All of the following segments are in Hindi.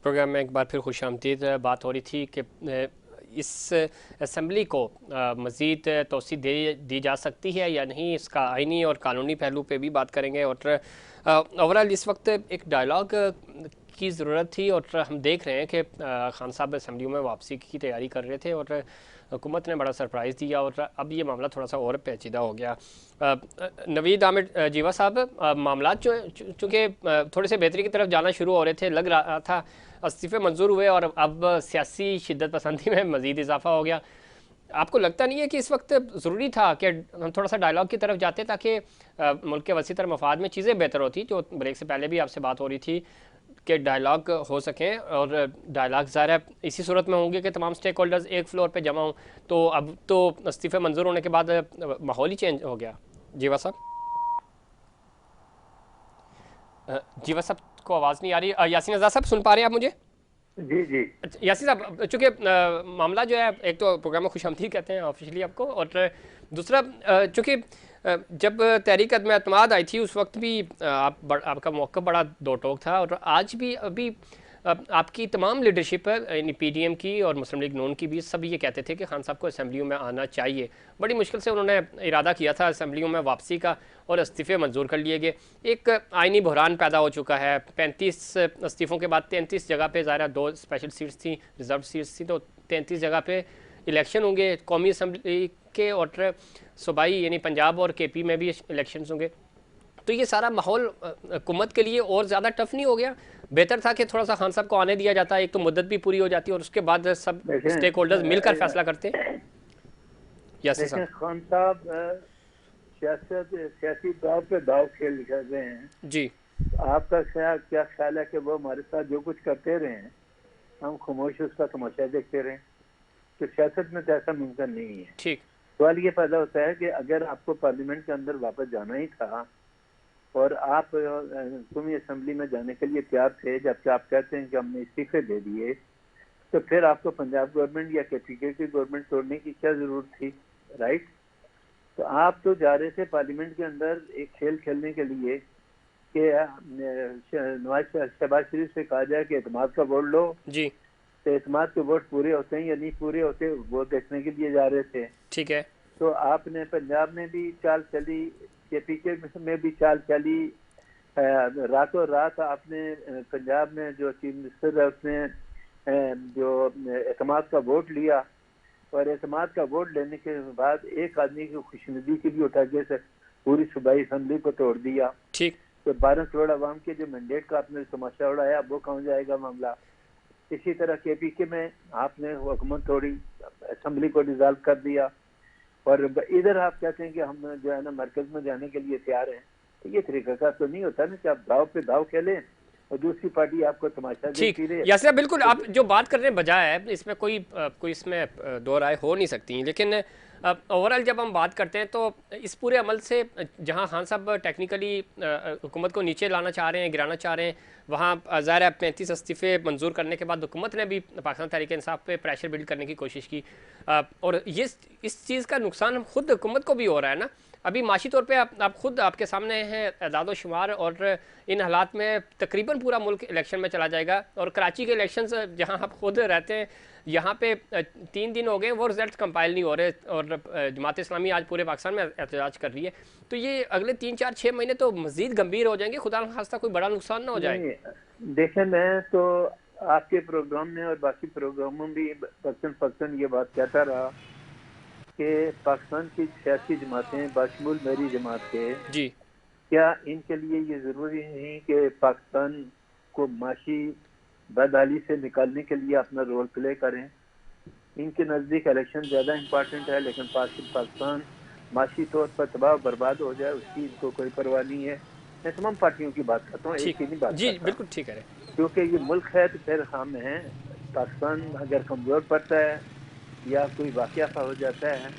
प्रोग्राम में एक बार फिर खुशामदीद। बात हो रही थी कि इस असम्बली को मज़ीद तोसी दी जा सकती है या नहीं, इसका आइनी और कानूनी पहलू पे भी बात करेंगे। और ओवरऑल इस वक्त एक डायलॉग की ज़रूरत थी और हम देख रहे हैं कि खान साहब असम्बलियों में वापसी की तैयारी कर रहे थे और हुकूमत ने बड़ा सरप्राइज़ दिया और अब ये मामला थोड़ा सा और पेचीदा हो गया। नवीद आमिर जीवा साहब, मामला चूँकि थोड़े से बेहतरी की तरफ जाना शुरू हो रहे थे, लग रहा था इस्तीफ़े मंजूर हुए और अब सियासी शिद्दत पसंदी में मज़ीद इजाफा हो गया। आपको लगता नहीं है कि इस वक्त ज़रूरी था कि हम थोड़ा सा डायलॉग की तरफ जाते ताकि मुल्क के वसी तर मफाद में चीज़ें बेहतर होती? जो ब्रेक से पहले भी आपसे बात हो रही थी कि डायलॉग हो सकें, और डायलॉग ज़ाहिर है इसी सूरत में होंगे कि तमाम स्टेक होल्डर्स एक फ्लोर पे जमा हों। तो अब तो इस्तीफ़े मंजूर होने के बाद माहौल ही चेंज हो गया। जीवा साहब, जीवा साहब को आवाज़ नहीं आ रही। यासीन आज़ाद साहब, सुन पा रहे हैं आप मुझे? जी जी। अच्छा, यासीन साहब, चूँकि मामला जो है, एक तो प्रोग्राम में खुशामदीद कहते हैं ऑफिशियली आपको, और दूसरा चूँकि जब तहरीक अदम एतमाद आई थी उस वक्त भी आपका मौक़िफ़ बड़ा दो टोक था, और आज भी अभी आपकी तमाम लीडरशिप है, यानी पीडीएम की और मुस्लिम लीग नून की भी, सब ये कहते थे कि खान साहब को असम्बलियों में आना चाहिए। बड़ी मुश्किल से उन्होंने इरादा किया था असम्बलियों में वापसी का और इस्तीफ़े मंजूर कर लिए गए। एक आइनी बहरान पैदा हो चुका है। 35 इस्तीफ़ों के बाद 33 जगह पे, ज़ाहिर 2 स्पेशल सीट्स थी, रिजर्व सीट्स थी, तो 33 जगह पे इलेक्शन होंगे कौमी असम्बली के, और सूबाई यानी पंजाब और केपी में भी इलेक्शन होंगे। तो ये सारा माहौल हुकूमत के लिए और ज़्यादा टफ नहीं हो गया? बेहतर था कि थोड़ा सा खान साहब को आने दिया जाता, एक तो मुद्दत भी पूरी हो जाती और उसके बाद सब स्टेक होल्डर्स मिलकर फैसला करते। यासीन साहब, देखें, खान साहब सियासी तौर पे दाव खेल कर रहे हैं जी। आपका क्या ख्याल है कि वो हमारे साथ जो कुछ करते रहे हैं हम खामोश उसका तमाशा देखते रहे? तो सियासत में तो ऐसा मुमकिन नहीं है। ठीक। सवाल ये पैदा होता है कि अगर आपको पार्लियामेंट के अंदर वापस जाना ही था और आप कौमी असम्बली में जाने के लिए तैयार थे, जबकि आप कहते हैं कि हमने इस्तीफे दे दिए, तो फिर आपको पंजाब गवर्नमेंट या केपीके की गवर्नमेंट तोड़ने की क्या जरूरत थी? राइट। तो आप तो जा रहे थे पार्लियामेंट के अंदर एक खेल खेलने के लिए कि शहबाज शरीफ से कहा जाए कि एतमाद का वोट लो जी। तो एतमाद के वोट पूरे होते हैं या नहीं पूरे होते, वो देखने के लिए जा रहे थे। ठीक है। तो आपने पंजाब में भी चाल चली, केपीके में भी चाल चली, रातों रात आपने पंजाब में जो चीफ मिनिस्टर है उसने जो एतमाद का वोट लिया, और एतमाद का वोट लेने के बाद एक आदमी की खुशनुदी की भी उठा के पूरी सूबाई असम्बली को तोड़ दिया। ठीक। तो 12 करोड़ आवाम के जो मैंडेट का आपने तमाशा उड़ाया, वो कहाँ जाएगा मामला? इसी तरह केपीके में आपने हुकूमत तोड़ी, असम्बली को डिजॉल्व कर दिया, और इधर आप कहते हैं कि हम जो है ना मरकज में जाने के लिए तैयार हैं। तो ये तरीका का तो नहीं होता ना कि आप दाव पे दाव खेलें और दूसरी पार्टी आपको तमाशा देखती रहे। यासर, बिल्कुल आप जो बात करने बजाय है इसमें कोई इसमें दो राय हो नहीं सकती, लेकिन ओवरऑल जब हम बात करते हैं तो इस पूरे अमल से जहां खान साहब टेक्निकली हुकूमत को नीचे लाना चाह रहे हैं, गिराना चाह रहे हैं, वहाँ ज़ाहिर है 35 इस्तीफ़े मंजूर करने के बाद हुकूमत ने भी पाकिस्तान तहरीक इंसाफ पे प्रेशर बिल्ड करने की कोशिश की, और ये इस चीज़ का नुकसान खुद हुकूमत को भी हो रहा है ना। अभी माशी तौर पे आप खुद आपके सामने हैं एदाद शुमार, और इन हालात में तकरीबन पूरा मुल्क इलेक्शन में चला जाएगा, और कराची के इलेक्शंस जहां आप खुद रहते हैं यहाँ पे 3 दिन हो गए वो रिजल्ट कंपाइल नहीं हो रहे, और जमात इस्लामी आज पूरे पाकिस्तान में एहतजाज कर रही है। तो ये अगले 3-4-6 महीने तो मजीद गंभीर हो जाएंगे, खुदा न खास्ता कोई बड़ा नुकसान ना हो जाए। देखें, मैं तो आपके प्रोग्राम में और बाकी प्रोग्रामों में भी पर्सन ये बात कहता रहा कि पाकिस्तान की सियासी जमातें बाशमूल मेरी जमात के, जी, क्या इनके लिए ये ज़रूरी नहीं कि पाकिस्तान को माशी बदहाली से निकालने के लिए अपना रोल प्ले करें? इनके नज़दीक इलेक्शन ज़्यादा इम्पोर्टेंट है, लेकिन पाकिस्तान माशी तौर पर तबाह बर्बाद हो जाए उसकी इनको कोई परवाह नहीं है। मैं तमाम पार्टियों की बात करता हूँ, एक ठीक। की नहीं बात जी, करता, बिल्कुल ठीक है। क्योंकि ये मुल्क है तो फिर हम हैं। पाकिस्तान अगर कमज़ोर पड़ता है या कोई वाक़या हो जाता है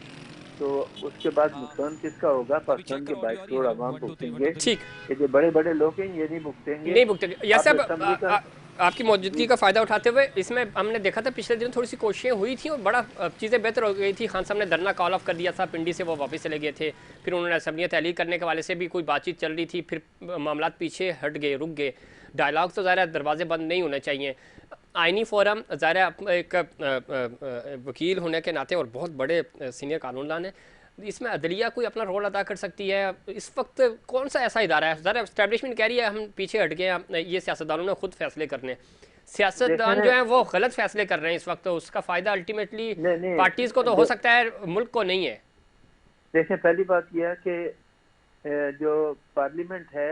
तो उसके बाद नुकसान किसका होगा? पाकिस्तान के 22 करोड़ आवाम भुगतेंगे। ठीक। ये जो बड़े बड़े लोग हैं ये नहीं भुगतेंगे। नहीं भुगते या आप सब। असम्बली का आपकी मौजूदगी का फ़ायदा उठाते हुए इसमें हमने देखा था पिछले दिन थोड़ी सी कोशिशें हुई थी और बड़ा चीज़ें बेहतर हो गई थी। खान साहब ने धरना कॉल ऑफ कर दिया था, पिंडी से वो वापस चले गए थे, फिर उन्होंने असम्बलियाँ तहलील करने के वाले से भी कोई बातचीत चल रही थी, फिर मामला पीछे हट गए, रुक गए। डायलॉग तो ज़ाहिर है दरवाजे बंद नहीं होने चाहिए। आइनी फोरम ज़ाहिर है एक वकील होने के नाते और बहुत बड़े सीनियर कानूनदान है, इसमें अदलिया कोई अपना रोल अदा कर सकती है? इस वक्त कौन सा ऐसा इदारा है? ज़रा एस्टैब्लिशमेंट कह रही है हम पीछे हट गए हैं, ये सियासतदानों ने खुद फैसले करने, सियासतदान जो देखें, है वो गलत फैसले कर रहे हैं इस वक्त, तो उसका फ़ायदा अल्टीमेटली नहीं पार्टीज़ को तो नहीं हो सकता है, मुल्क को नहीं है। देखें, पहली बात यह है कि जो पार्लियामेंट है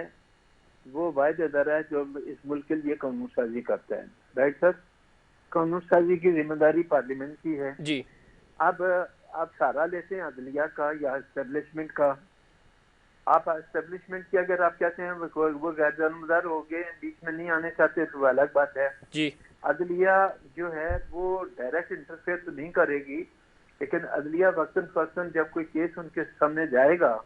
वो वाहिद अदारा है जो इस मुल्क के लिए कानून साजी करता है। राइट सर, कानून साजी की जिम्मेदारी पार्लियामेंट की है। जी अब आप सहारा लेते हैं अदलिया का या एस्टेब्लिशमेंट का। आप एस्टेब्लिशमेंट की अगर आप कहते हैं वो गैर जानबदार हो गए, बीच में नहीं आने चाहते, तो वो अलग बात है। जी अदलिया जो है वो डायरेक्ट इंटरफेयर तो नहीं करेगी, लेकिन अदलिया वक्तन फक्तन जब कोई केस उनके सामने जाएगा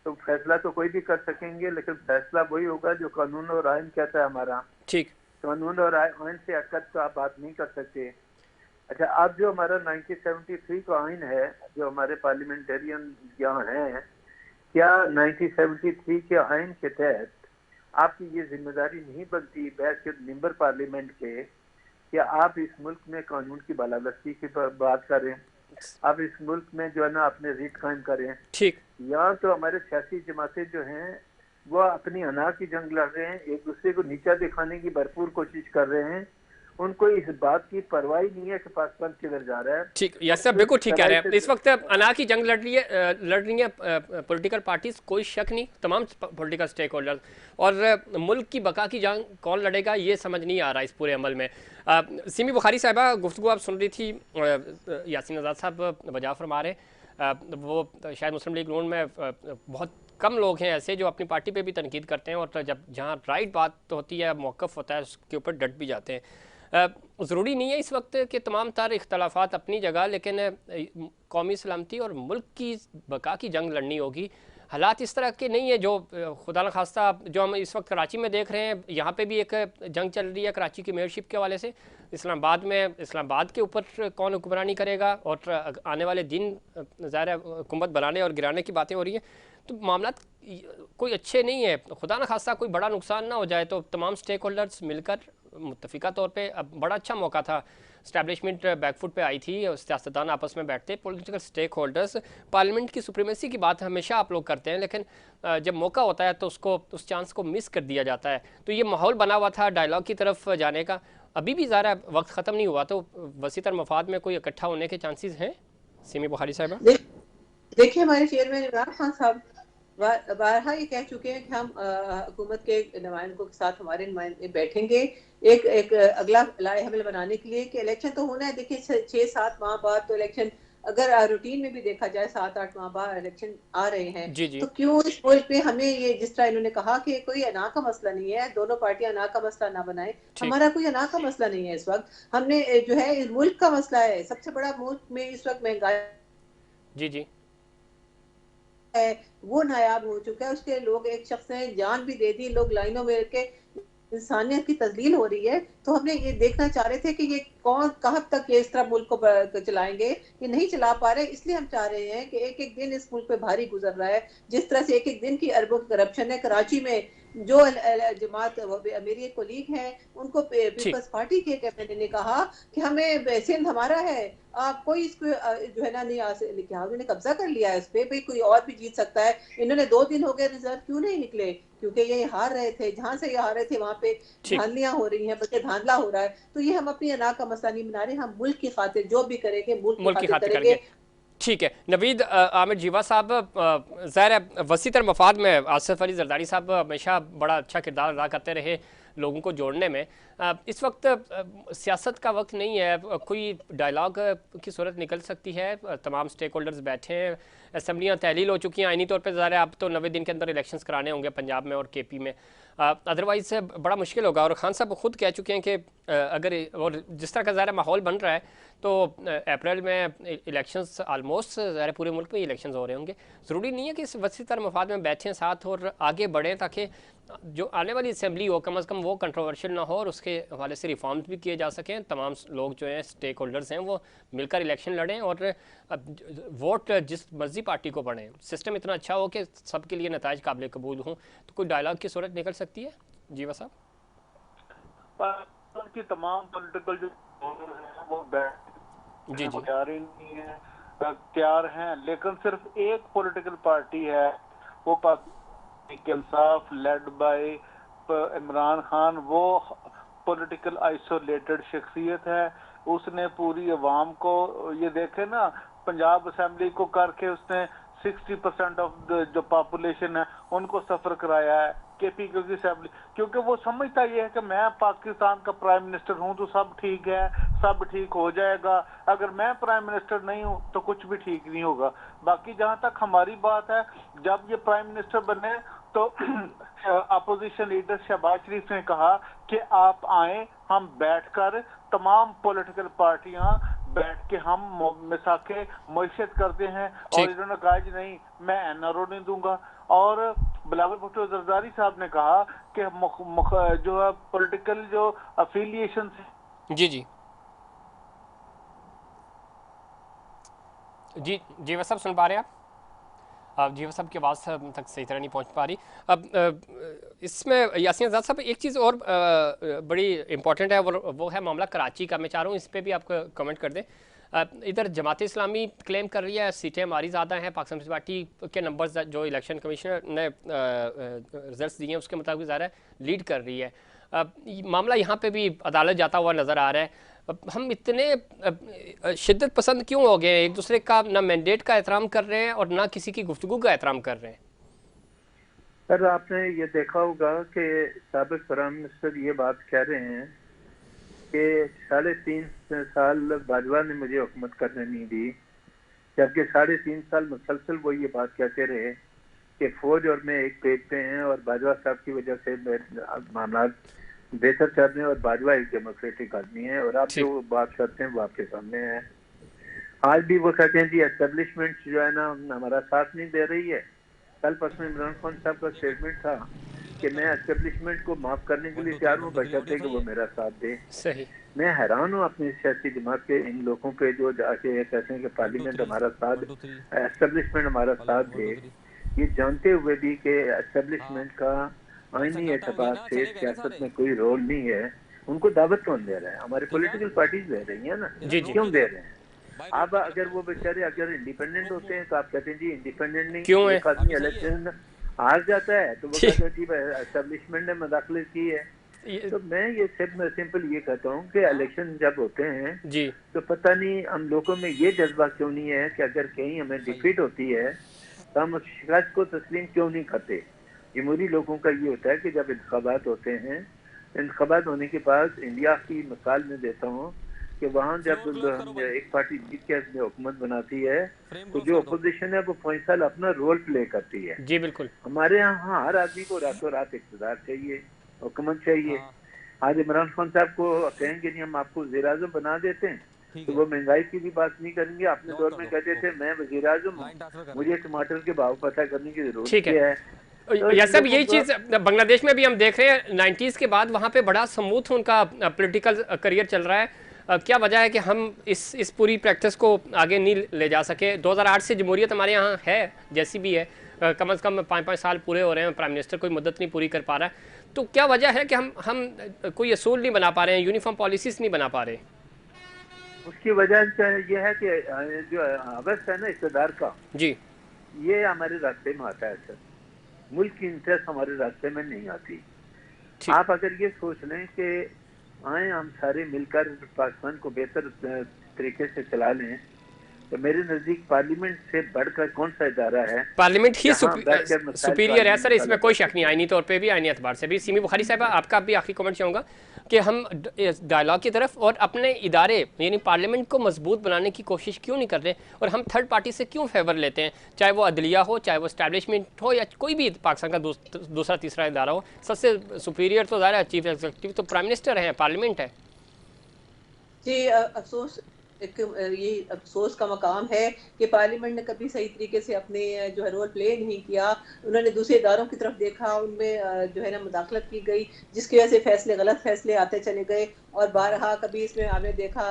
तो फैसला तो कोई भी कर सकेंगे, लेकिन फैसला वही होगा जो कानून और आइन कहता है हमारा। ठीक। कानून और आइन से हटकर तो आप बात नहीं कर सकते। अच्छा, अब जो हमारा 1973 का आइन है, जो हमारे पार्लियामेंटेरियन यहाँ हैं, क्या 1973 के आइन के तहत आपकी ये जिम्मेदारी नहीं बनती बैठ के मेंबर पार्लियामेंट के कि आप इस मुल्क में कानून की बालादस्ती की बात करें, आप इस मुल्क में जो है ना अपने रीत कायम करें? ठीक। यहाँ तो हमारे सियासी जमातें जो हैं वो अपनी अना की जंग लड़ रहे हैं, एक दूसरे को नीचा दिखाने की भरपूर कोशिश कर रहे हैं। उनको इस बात की परवाह ही नहीं है कि पाकिस्तान किधर जा रहा है। ठीक, यस सर, बिल्कुल ठीक कह रहे हैं। इस वक्त अना की जंग लड़ रही है पॉलिटिकल पार्टीज, कोई शक नहीं, तमाम पॉलिटिकल स्टेक होल्डर, और मुल्क की बका की जंग कौन लड़ेगा ये समझ नहीं आ रहा इस पूरे अमल में। सिमी बुखारी साहिबा गुफ्तगू आप सुन रही थी, यासीन आज़ाद साहब वजह फरमा रहे, वो शायद मुस्लिम लीग नून में बहुत कम लोग हैं ऐसे जो अपनी पार्टी पे भी तनकीद करते हैं, और जब जहाँ राइट बात होती है, मौक़िफ़ होता है, उसके ऊपर डट भी जाते हैं। ज़रूरी नहीं है इस वक्त के तमाम तर इख्तलाफात अपनी जगह, लेकिन कौमी सलामती और मुल्क की बका की जंग लड़नी होगी। हालात इस तरह के नहीं है जो खुदा न खास्ता जो हम इस वक्त कराची में देख रहे हैं, यहाँ पे भी एक जंग चल रही है कराची की मेयरशिप के हवाले से। इस्लामाबाद के ऊपर कौन हुक्मरानी करेगा, और आने वाले दिन ज़ाहिर है हुकूमत बनाने और गिराने की बातें हो रही हैं, तो मामला कोई अच्छे नहीं है। खुदा न खास्ता कोई बड़ा नुकसान ना हो जाए, तो तमाम स्टेक होल्डर्स मिलकर मुत्तफ़िका तौर पे अब बड़ा अच्छा मौका था, स्टैब्लिशमेंट बैकफुट पे आई थी, सियासतदान आपस में बैठते, पॉलिटिकल स्टेक होल्डर्स, पार्लियामेंट की सुप्रीमेसी की बात हमेशा आप लोग करते हैं, लेकिन जब मौका होता है तो उसको उस चांस को मिस कर दिया जाता है। तो ये माहौल बना हुआ था डायलॉग की तरफ जाने का, अभी भी ज़्यादा वक्त ख़त्म नहीं हुआ, तो वसीतर मफाद में कोई इकट्ठा होने के चांसेस हैं? सिमी बुखारी साहिबा। देखिए, हमारे चेयरमैन इमरान खान साहब बारहा ये कह चुके हैं कि हम हुकूमत के नुमाइंदों के साथ हमारे नुमाइंदे बैठेंगे एक अगला लाएहमल बनाने के लिए कि इलेक्शन तो होना है। देखिए 6-7 माह बाद तो इलेक्शन, अगर रूटीन में भी देखा जाए 7-8 माह बाद इलेक्शन आ रहे हैं, जी जी। तो क्यों इस मुल्क पे हमें ये, जिस तरह इन्होंने कहा कि कोई अना का मसला नहीं है, दोनों पार्टियां अना का मसला ना बनाए, हमारा कोई अना का मसला नहीं है। इस वक्त हमने जो है इस मुल्क का मसला है, सबसे बड़ा मुल्क में इस वक्त महंगाई जी जी है, वो नायाब हो चुका है। उसके लोग, एक शख्स ने जान भी दे दी, लोग लाइनों में के इंसानियत की तस्लील हो रही है। तो हमने ये देखना चाह रहे थे कि ये कौन कहाँ तक ये इस तरह मुल्क को चलाएंगे, ये नहीं चला पा रहे। इसलिए हम चाह रहे हैं कि एक एक दिन इस मुल्क पे भारी गुजर रहा है, जिस तरह से एक एक दिन की अरबों की करप्शन है। कराची में जो जमात, मेरी एक कोलीग है, उनको पीपल्स पार्टी के कैबिनेट ने कहा कि हमें सिंध हमारा है, आप कोई इसको जो है ना नहीं आ सके, उन्होंने कब्जा कर लिया है उस पर, भाई कोई और भी जीत सकता है। इन्होंने 2 दिन हो गए रिजल्ट क्यों नहीं निकले, क्योंकि ये हार रहे थे, जहां से ये हार रहे थे वहां पे धांधलियां हो रही हैं, बल्कि धांधला हो रहा है। तो ये हम अपनी अना का मसला नहीं बना रहे, हम मुल्क की खातिर जो भी करेंगे मुल्क की खातिर करेंगे। ठीक है। नवीद आमिर जीवा साहब, ज़ाहिर वसी तर मफाद में आसिफ अली जरदारी साहब हमेशा बड़ा अच्छा किरदार अदा करते रहे लोगों को जोड़ने में। इस वक्त सियासत का वक्त नहीं है, कोई डायलॉग की सूरत निकल सकती है, तमाम स्टेक होल्डर्स बैठे हैं, असम्बलियाँ तहलील हो चुकी हैं आइनी तौर पर, ज़ाहिर अब तो 90 दिन के अंदर इलेक्शंस कराने होंगे पंजाब में और KP में, अदरवाइज़ बड़ा मुश्किल होगा। और खान साहब खुद कह चुके हैं कि अगर, और जिस तरह का ज़ाहिर माहौल बन रहा है, तो अप्रैल में इलेक्शंस ऑलमोस्ट ज़ाहिर पूरे मुल्क में इलेक्शंस हो रहे होंगे। ज़रूरी नहीं है कि इस वसी तर मफाद में बैठें साथ और आगे बढ़ें, ताकि जो आने वाली असम्बली हो कम अज़ कम वो कंट्रोवर्शियल ना हो और उसके हवाले से रिफॉर्म्स भी किए जा सकें। तमाम लोग जो हैं स्टेक होल्डर्स हैं वो मिलकर इलेक्शन लड़ें और वोट जिस मर्जी पार्टी को बढ़ें, सिस्टम इतना अच्छा हो कि सबके लिए नताइज काबिल कबूल हों। तो कोई डायलॉग की सूरत निकल सकती है जीवा साहब? की तमाम पॉलिटिकल जो वो जी जी तैयार ही नहीं है, तैयार हैं, लेकिन सिर्फ एक पॉलिटिकल पार्टी है, वो पाकिस्तान इंसाफ लेड बाय इमरान खान। वो पॉलिटिकल आइसोलेटेड शख्सियत है। उसने पूरी अवाम को, ये देखे ना, पंजाब असेंबली को करके उसने 60% ऑफ जो पॉपुलेशन है उनको सफर कराया है KPK की असेंबली, क्योंकि वो समझता ये है कि मैं पाकिस्तान का प्राइम मिनिस्टर हूं तो सब ठीक है, सब ठीक हो जाएगा। अगर मैं प्राइम मिनिस्टर नहीं हूं तो कुछ भी ठीक नहीं होगा। बाकी जहां तक हमारी बात है, जब ये प्राइम मिनिस्टर बने तो अपोजिशन लीडर शहबाज शरीफ ने कहा कि आप आए, हम बैठकर तमाम पॉलिटिकल पार्टियां बैठ के हम मिसाके मईशत करते हैं, और इन्होंने कहा जी नहीं, मैं NRO नहीं दूंगा। और बिलावल भुट्टो जरदारी साहब ने कहा कि जो है पॉलिटिकल जो अफिलिएशन जी जी जी जी वह सब सुन पा रहे हैं आप? जी वह सब की आवाज़ तक सही तरह नहीं पहुंच पा रही। अब इसमें यासीन आज़ाद साहब एक चीज़ और बड़ी इंपॉर्टेंट है, वो है मामला कराची का। मैं चाह रहा हूँ इस पर भी आप कमेंट कर दें। इधर जमात इस्लामी क्लेम कर रही है सीटें हमारी ज़्यादा हैं, पाकिस्तान पीपल्स पार्टी के नंबर्स जो इलेक्शन कमीशनर ने रिजल्ट्स दिए हैं उसके मुताबिक ज़्यादा लीड कर रही है। मामला यहाँ पे भी अदालत जाता हुआ नज़र आ रहा है। हम इतने शिद्दत पसंद क्यों हो गए, एक दूसरे का ना मैंडेट का एहतराम कर रहे हैं और ना किसी की गुफ्तगू का एहतराम कर रहे हैं? सर आपने ये देखा होगा कि साबिक प्राइम मिनिस्टर ये बात कह रहे हैं कि 3.5 साल बाजवा ने मुझे हुकूमत करने नहीं दी, जबकि 3.5 साल मुसलसल वो ये बात कहते रहे कि फौज और मैं एक पेज पे हैं और बाजवा साहब की वजह से मामला बेहतर चल रहे हैं, और बाजवा एक डेमोक्रेटिक आदमी है, और आप जो बात करते हैं वो आपके सामने है। आज भी वो कहते हैं जी एस्टेब्लिशमेंट जो है ना हमारा साथ नहीं दे रही है। कल परसों इमरान खान साहब का स्टेटमेंट था कि मैं एस्टेब्लिशमेंट को माफ करने के लिए तैयार हूँ, बशर्ते कि वो मेरा साथ दे। सही। मैं हैरान हूँ अपनी सियासी जमात के इन लोगों पे जो जाके कहते हैं कि पार्लियामेंट हमारा साथ, एस्टेब्लिशमेंट हमारा साथ दे, ये जानते हुए भी कि एस्टेब्लिशमेंट का आईनी एतबार से सियासत में कोई रोल नहीं है। उनको दावत कौन दे रहा है? हमारी पॉलिटिकल पार्टीज दे रही है ना। क्यों दे रहे हैं? अब अगर वो बेचारे अगर इंडिपेंडेंट होते हैं तो आप कहते हैं जी इंडिपेंडेंट नहीं, क्यों है? एक आदमी इलेक्शन हार जाता है तो वो कहते हैं जी एस्टेब्लिशमेंट ने मदाखलत की है। तो मैं ये सिंपल ये कहता हूँ कि इलेक्शन जब होते हैं जी तो पता नहीं हम लोगों में ये जज्बा क्यों नहीं है कि अगर कहीं हमें डिफीट होती है तो हम उस शिकस्त को तस्लीम क्यों नहीं करते। जमहूरी लोगों का ये होता है कि जब इंतखाबात होते हैं, इंतखाबात होने के बाद इंडिया की मिसाल में देता हूँ कि वहाँ जब एक पार्टी जीत के अपनी हुकूमत बनाती है तो जो अपोजिशन है वो 5 साल अपना रोल प्ले करती है। जी बिल्कुल। हमारे यहाँ हर आदमी को रातों रात इक़्तिदार चाहिए, हुकूमत चाहिए। आज इमरान खान साहब को कहेंगे नहीं हम आपको वज़ीर आज़म बना देते हैं तो वो महंगाई की भी बात नहीं करेंगे। अपने दौर में कहते थे मैं वज़ीर आज़म हूँ, मुझे टमाटर के भाव पता करने की जरूरत क्या है। या सब यही चीज़ बांग्लादेश में भी हम देख रहे हैं। 90s के बाद वहाँ पे बड़ा स्मूथ उनका पॉलिटिकल करियर चल रहा है। क्या वजह है कि हम इस पूरी प्रैक्टिस को आगे नहीं ले जा सके? 2008 से जमहूरियत हमारे यहाँ है जैसी भी है, कम से कम 5-5 साल पूरे हो रहे हैं, प्राइम मिनिस्टर कोई मुद्दत नहीं पूरी कर पा रहा है। तो क्या वजह है कि हम कोई असूल नहीं बना पा रहे हैं, यूनिफॉर्म पॉलिसीज नहीं बना पा रहे? उसकी वजह यह है कि जो हवस है ना इक़्तिदार का, जी ये हमारे रास्ते में आता है सर। मुल्क की इंटरेस्ट हमारे रास्ते में नहीं आती। आप अगर ये सोच लें कि आए हम सारे मिलकर पाकिस्तान को बेहतर तरीके से चला लें, तो मेरे नजदीक पार्लियामेंट से बढ़कर कौन सा इदारा है? पार्लियामेंट ही सुपीरियर है सर, इसमें कोई शक नहीं। आईनी तौर पे भी, आईनी एतबार से भी। सिमी बुखारी साहब आपका भी आखिरी कमेंट चाहूँगा कि हम डायलॉग की तरफ और अपने इदारे यानी पार्लियामेंट को मजबूत बनाने की कोशिश क्यों नहीं कर रहे, और हम थर्ड पार्टी से क्यों फेवर लेते हैं, चाहे वो अदलिया हो, चाहे वो इस्टेब्लिशमेंट हो, या कोई भी पाकिस्तान का दूसरा तीसरा इदारा हो। सबसे सुपीरियर तो ज़्यादा चीफ एग्जीक्यूटिव तो प्राइम मिनिस्टर है, पार्लियामेंट है। जी अफसोस, एक ये अफसोस का मकाम है कि पार्लियामेंट ने कभी सही तरीके से अपने जो है रोल प्ले नहीं किया। उन्होंने दूसरे इदारों की तरफ देखा, उनमें जो है ना मुदाखलत की गई, जिसकी वजह से फैसले गलत फैसले आते चले गए। और बारहा कभी इसमें आपने देखा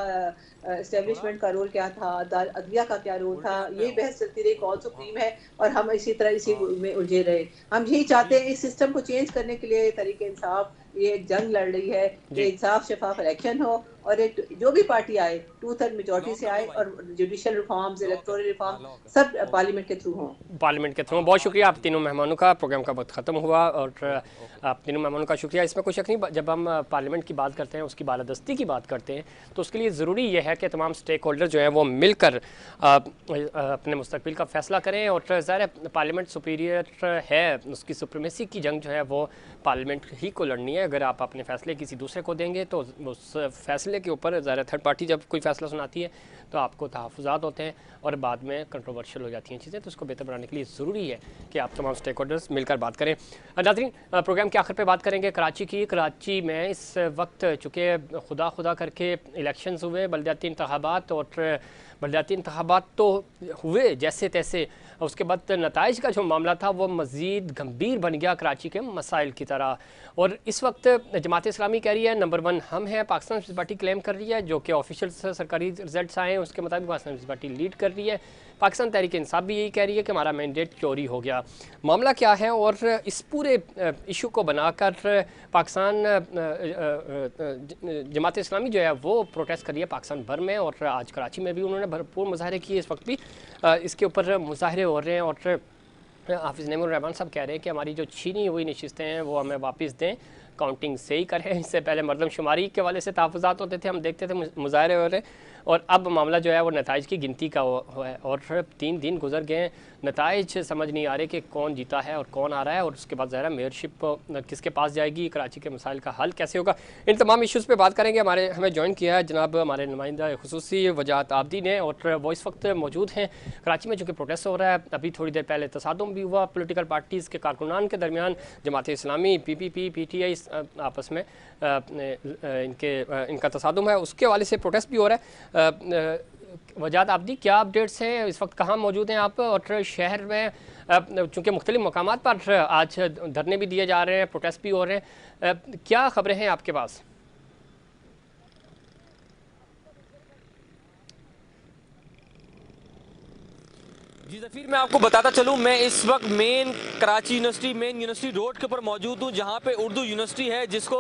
एस्टेब्लिशमेंट का रोल क्या था, अदलिया का क्या रोल था, यही बहस चलती रही कौन सुप्रीम है, और हम इसी तरह इसी में उलझे रहे। हम यही चाहते हैं इस सिस्टम को चेंज करने के लिए तहरीक इंसाफ ये एक जंग लड़ रही है कि इंसाफ शफाफ इलेक्शन हो और एक जो भी पार्टी आए 2/3 मेजोरिटी से आए और जुडिशियल रिफॉर्म्स, इलेक्टोरल रिफॉर्म सब पार्लियामेंट के थ्रू हों। पार्लियामेंट के थ्रू। बहुत शुक्रिया आप तीनों मेहमानों का। प्रोग्राम का वक्त ख़त्म हुआ और आप तीनों मेहमानों का शुक्रिया। इसमें कोई शक नहीं, जब हम पार्लियामेंट की बात करते हैं, उसकी बालादस्ती की बात करते हैं, तो उसके लिए ज़रूरी यह है कि तमाम स्टेक होल्डर जो हैं वो मिलकर अपने मुस्तकबिल का फ़ैसला करें। और ज़ाहिर पार्लियामेंट सुपीरियर है, उसकी सुप्रीमेसी की जंग जो है वो पार्लियामेंट ही को लड़नी है। अगर आप अपने फ़ैसले किसी दूसरे को देंगे तो उस फैसले के ऊपर ज़ाहिर थर्ड पार्टी जब कोई फ़ैसला सुनाती है तो आपको तहफ़्फ़ुज़ात होते हैं और बाद में कंट्रोवर्शियल हो जाती हैं चीज़ें। तो उसको बेहतर बनाने के लिए ज़रूरी है कि आप तमाम स्टेक होल्डर्स मिलकर बात करें। नाज़रीन, प्रोग्राम के आखिर पे बात करेंगे कराची की। कराची में इस वक्त चूँकि खुदा करके इलेक्शंस हुए, बलदियाती इंतखाबात, और बलदियाती इंतखाबात तो हुए जैसे तैसे, उसके बाद नताइज का जो मामला था वो मज़ीद गंभीर बन गया कराची के मसाइल की तरह। और इस वक्त जमात इस्लामी कह रही है नंबर 1 हम हैं, पाकिस्तान पीपल्स पार्टी क्लेम कर रही है, जो कि ऑफिशियल सरकारी रिजल्ट्स आए हैं उसके मुताबिक पाकिस्तान पीपल्स पार्टी लीड कर रही है। पाकिस्तान तहरीक इंसाफ भी यही कह रही है कि हमारा मैंडेट चोरी हो गया। मामला क्या है और इस पूरे इशू को बनाकर पाकिस्तान जमात इस्लामी जो है वो प्रोटेस्ट कर रही है पाकिस्तान भर में, और आज कराची में भी उन्होंने भरपूर मुजाहरे किए। इस वक्त भी इसके ऊपर मुजाहरे हो रहे हैं और हाफिज़ नईमुर रहमान साहब कह रहे हैं कि हमारी जो छीनी हुई नशिस्तें हैं वो हमें वापस दें, काउंटिंग सही करें। इससे पहले मरदमशुमारी के हवाले से तहफ़्फ़ुज़ात होते थे, हम देखते थे मुज़ाहरे हो रहे, और अब मामला जो है वो नताइज की गिनती का है। और 3 दिन गुजर गए, नताइज समझ नहीं आ रहे कि कौन जीता है और कौन आ रहा है, और उसके बाद ज़रा मेयरशिप किसके पास जाएगी, कराची के मसाइल का हल कैसे होगा, इन तमाम इशूज़ पे बात करेंगे। हमें ज्वाइन किया है जनाब हमारे नुमाइंदा खुसूसी वजाहत आबदी ने, और वो इस वक्त मौजूद हैं कराची में, चूँकि प्रोटेस्ट हो रहा है। अभी थोड़ी देर पहले तसादुम भी हुआ पोलिटिकल पार्टीज़ के कारकुनान के दरमियान, जमात इस्लामी, PPP, PTI आपस में इनका तसादुम है, उसके हवाले से प्रोटेस्ट भी हो रहा है। वजाहत आबदी, क्या अपडेट्स हैं, इस वक्त कहाँ मौजूद हैं आप? और शहर में चूँकि मुख्तलिफ मकामात पर आज धरने भी दिए जा रहे हैं, प्रोटेस्ट भी हो रहे हैं, क्या खबरें हैं आपके पास? जी ज़फ़ीर, मैं आपको बताता चलूँ, मैं इस वक्त मेन यूनिवर्सिटी रोड के ऊपर मौजूद हूँ, जहाँ पे उर्दू यूनिवर्सिटी है जिसको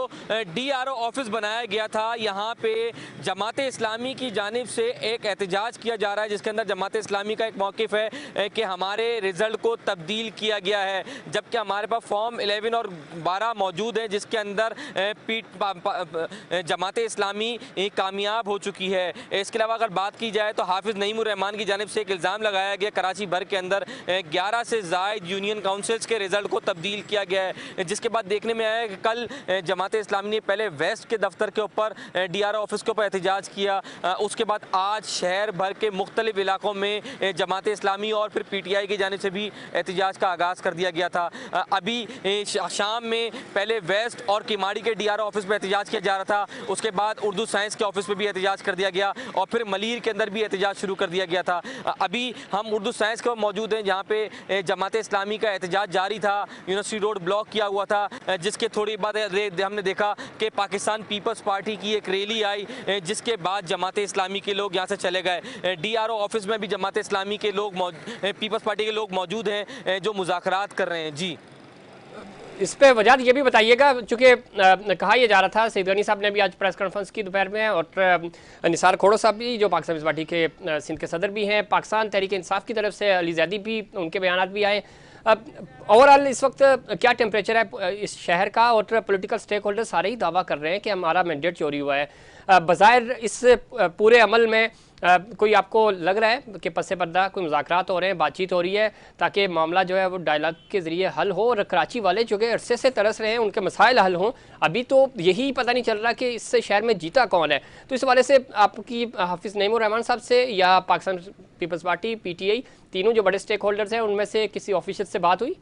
DRO ऑफिस बनाया गया था। यहाँ पे जमात इस्लामी की जानिब से एक एहतजाज किया जा रहा है, जिसके अंदर जमात इस्लामी का एक मौक़िफ़ है कि हमारे रिज़ल्ट को तब्दील किया गया है, जबकि हमारे पास फॉर्म 11 और 12 मौजूद है, जिसके अंदर जमात इस्लामी कामयाब हो चुकी है। इसके अलावा अगर बात की जाए तो हाफिज़ नईमुर रहमान की जानिब से एक इल्ज़ाम लगाया गया कराची भर के अंदर 11 से ज़ायद यूनियन काउंसिल्स के रिजल्ट को तब्दील किया गया है, जिसके बाद देखने में आया कि कल जमात इस्लामी ने पहले वेस्ट के दफ्तर के ऊपर DRO ऑफिस के ऊपर एहतजाज किया, उसके बाद आज शहर भर के मुख्तलिफ इलाकों में जमात इस्लामी और फिर PTI की जानिब से भी एहतजाज का आगाज़ कर दिया गया था। अभी शाम में पहले वेस्ट और किमाड़ी के DRO ऑफिस पर एहतजाज किया जा रहा था, उसके बाद उर्दू साइंस के ऑफिस पर भी एहतजाज कर दिया गया, और फिर मलीर के अंदर भी एहतजाज शुरू कर दिया गया था। अभी हम उर्दू साइंस के मौजूद हैं, जहाँ पे जमात इस्लामी का एहतजाज जारी था, यूनिवर्सिटी रोड ब्लॉक किया हुआ था, जिसके थोड़ी बाद हमने देखा कि पाकिस्तान पीपल्स पार्टी की एक रैली आई, जिसके बाद जमात इस्लामी के लोग यहाँ से चले गए। DRO ऑफिस में भी जमात इस्लामी के लोग पीपल्स पार्टी के लोग मौजूद हैं जो मुज़ाकरात कर रहे हैं। जी, इस पे वजह ये भी बताइएगा, चूँकि कहा यह जा रहा था, सईद गनी साहब ने भी आज प्रेस कॉन्फ्रेंस की दोपहर में, और निसार खोड़ो साहब भी जो पाकिस्तान पीपल्स पार्टी के सिंध के सदर भी हैं, पाकिस्तान तहरीक इंसाफ की तरफ से अली ज़ैदी भी उनके बयान भी आए। ओवरऑल इस वक्त क्या टेम्परेचर है इस शहर का, और पॉलिटिकल स्टेक होल्डर सारे ही दावा कर रहे हैं कि हमारा मैंडेट चोरी हुआ है। बज़ाहिर इस पूरे अमल में कोई आपको लग रहा है कि पसे पर्दा कोई मुज़ाकरात हो रहे हैं, बातचीत हो रही है, ताकि मामला जो है वो डायलॉग के ज़रिए हल हो, और कराची वाले जो कि अरसे से तरस रहे हैं उनके मसाइल हल हों? अभी तो यही पता नहीं चल रहा कि इससे शहर में जीता कौन है। तो इस हवाले से आपकी हाफिज़ नईमुर रहमान साहब से या पाकिस्तान पीपल्स पार्टी, PTI, तीनों जो बड़े स्टेक होल्डर्स हैं, उनमें से किसी ऑफिशियल से बात हुई?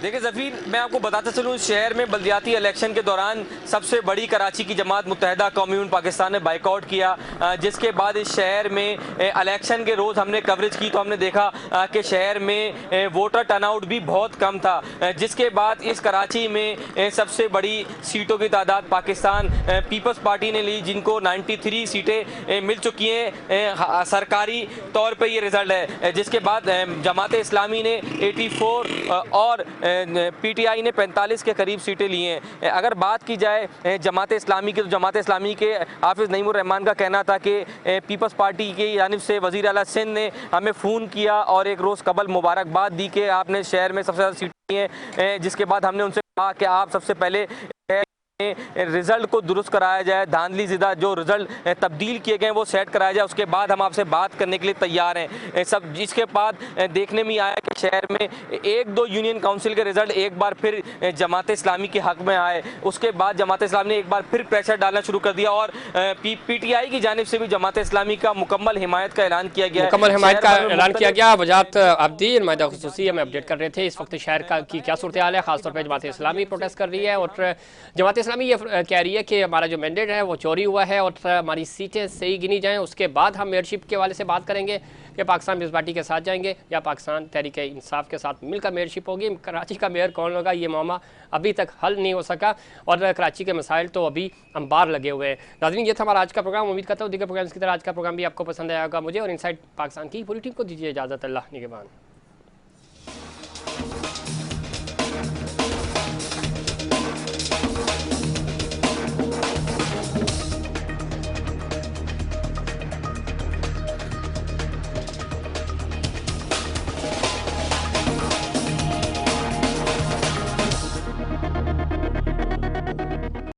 देखिए ज़फ़ीर, मैं आपको बताता चलूँ, इस शहर में बल्दियाती इलेक्शन के दौरान सबसे बड़ी कराची की जमात मुत्तहिदा कौमी पाकिस्तान ने बाइकआउट किया, जिसके बाद इस शहर में इलेक्शन के रोज़ हमने कवरेज की तो हमने देखा कि शहर में वोटर टर्नआउट भी बहुत कम था, जिसके बाद इस कराची में सबसे बड़ी सीटों की तादाद पाकिस्तान पीपल्स पार्टी ने ली, जिनको 93 सीटें मिल चुकी हैं सरकारी तौर पर ये रिज़ल्ट है, जिसके बाद जमात इस्लामी ने 84 और पीटीआई ने 45 के करीब सीटें ली हैं। अगर बात की जाए जमात इस्लामी की, तो जमात इस्लामी के हाफिज़ नईमुर रहमान का कहना था कि पीपल्स पार्टी की जानिब से वज़ीर आला सिंध ने हमें फ़ोन किया और एक रोज़ कबल मुबारकबाद दी कि आपने शहर में सबसे ज़्यादा सीटें ली हैं, जिसके बाद हमने उनसे कहा कि आप सबसे पहले रिजल्ट को दुरुस्त कराया जाए, धांधली ज़िदा जो रिजल्ट तब्दील किए गए वो सेट कराया जाए, उसके बाद हम आपसे बात करने के लिए तैयार हैं सब। जिसके बाद देखने में आया कि शहर में 1-2 यूनियन काउंसिल के रिजल्ट एक बार फिर जमात इस्लामी के हक में आए, उसके बाद जमात इस्लामी ने एक बार फिर प्रेशर डालना शुरू कर दिया और पीटीआई की जानिब से भी जमात इस्लामी का मुकम्मल हिमायत का ऐलान किया गया। मुकम्मल हिमायत का ऐलान किया गया। वजात अब्दी नुमाइंदा खुसूसी हमें अपडेट कर रहे थे इस वक्त शहर की क्या सूरत हाल है, खासतौर पर जमात इस्लामी प्रोटेस्ट कर रही है और जमात इस्लामी ये कह रही है कि हमारा जो मैंडेट है वो चोरी हुआ है और हमारी सीटें सही गिनी जाएं, उसके बाद हम मेयरशिप के हवाले से बात करेंगे कि पाकिस्तान पीपल्स पार्टी के साथ जाएंगे या पाकिस्तान तहरीक इंसाफ के साथ मिलकर मेयरशिप होगी। कराची का मेयर कौन होगा, ये मामला अभी तक हल नहीं हो सका और कराची के मसाइल तो अभी अंबार लगे हुए हैं। नाज़रीन, ये था हमारा आज का प्रोग्राम। उम्मीद करता हूँ दीगर प्रोग्राम्स की तरह आज का प्रोग्राम भी आपको पसंद आएगा। मुझे और इनसाइड पाकिस्तान की पूरी टीम को दीजिए इजाज़त। अल्लाह निगहबान।